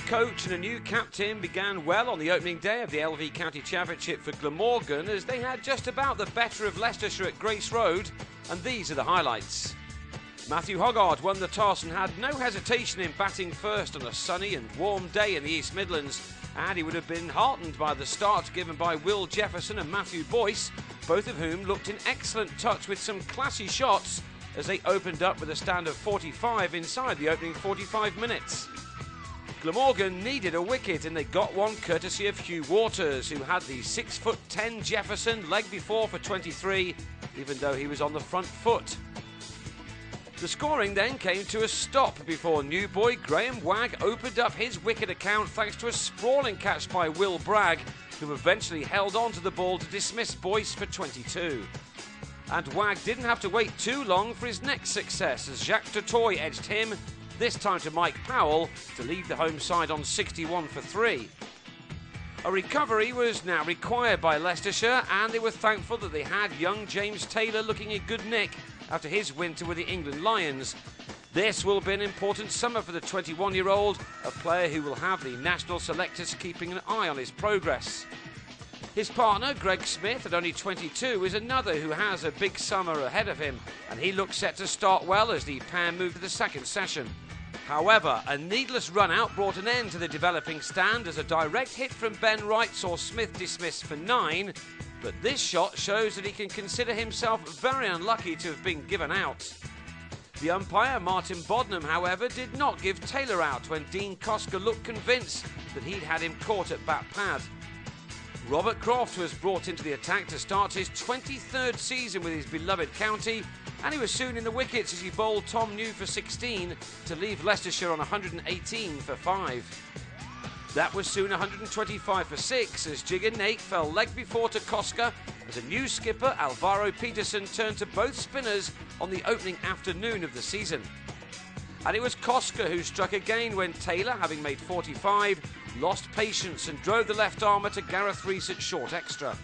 coach and a new captain began well on the opening day of the LV County Championship for Glamorgan, as they had just about the better of Leicestershire at Grace Road, and these are the highlights. Matthew Hoggard won the toss and had no hesitation in batting first on a sunny and warm day in the East Midlands, and he would have been heartened by the start given by Will Jefferson and Matthew Boyce, both of whom looked in excellent touch with some classy shots as they opened up with a stand of 45 inside the opening 45 minutes. Glamorgan needed a wicket and they got one courtesy of Hugh Waters, who had the 6'10" Jefferson leg before for 23, even though he was on the front foot. The scoring then came to a stop before new boy Graham Wagg opened up his wicket account thanks to a sprawling catch by Will Bragg, who eventually held on to the ball to dismiss Boyce for 22. And Wagg didn't have to wait too long for his next success as Jacques Totoy edged him, this time to Mike Powell, to leave the home side on 61 for 3. A recovery was now required by Leicestershire, and they were thankful that they had young James Taylor looking in good nick after his winter with the England Lions. This will be an important summer for the 21-year-old, a player who will have the national selectors keeping an eye on his progress. His partner, Greg Smith, at only 22, is another who has a big summer ahead of him, and he looks set to start well as the pair move to the second session. However, a needless run-out brought an end to the developing stand as a direct hit from Ben Wright saw Smith dismissed for 9, but this shot shows that he can consider himself very unlucky to have been given out. The umpire, Martin Bodnam, however, did not give Taylor out when Dean Koska looked convinced that he'd had him caught at bat pad. Robert Croft was brought into the attack to start his 23rd season with his beloved county, and he was soon in the wickets as he bowled Tom New for 16 to leave Leicestershire on 118 for 5. That was soon 125 for 6 as Jigger Nate fell leg before to Koska as a new skipper, Alvaro Peterson, turned to both spinners on the opening afternoon of the season. And it was Koska who struck again when Taylor, having made 45, lost patience and drove the left armour to Gareth Rees at short extra.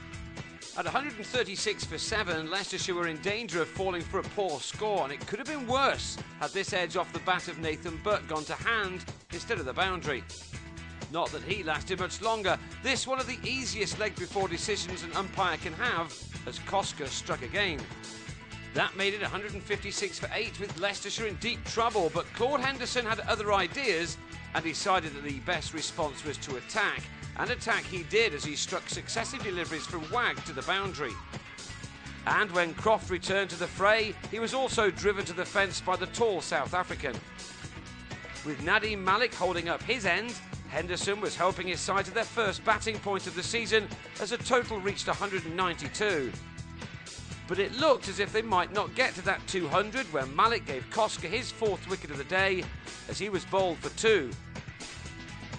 At 136 for 7, Leicestershire were in danger of falling for a poor score, and it could have been worse had this edge off the bat of Nathan Butt gone to hand instead of the boundary. Not that he lasted much longer. This one of the easiest leg before decisions an umpire can have, as Koska struck again. That made it 156 for 8 with Leicestershire in deep trouble, but Claude Henderson had other ideas and decided that the best response was to attack, and attack he did as he struck successive deliveries from Wagg to the boundary. And when Croft returned to the fray, he was also driven to the fence by the tall South African. With Nadeem Malik holding up his end, Henderson was helping his side to their first batting point of the season as a total reached 192. But it looked as if they might not get to that 200 when Malik gave Koska his 4th wicket of the day as he was bowled for 2.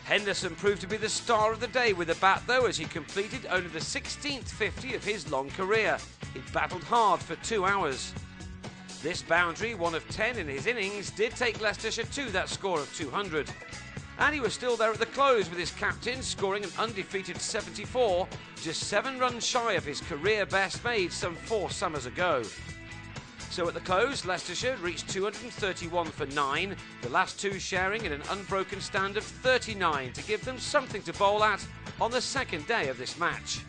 Henderson proved to be the star of the day with the bat though, as he completed only the 16th 50 of his long career. He battled hard for 2 hours. This boundary, one of 10 in his innings, did take Leicestershire to that score of 200. And he was still there at the close with his captain scoring an undefeated 74, just 7 runs shy of his career best made some 4 summers ago. So at the close, Leicestershire reached 231 for 9, the last 2 sharing in an unbroken stand of 39 to give them something to bowl at on the second day of this match.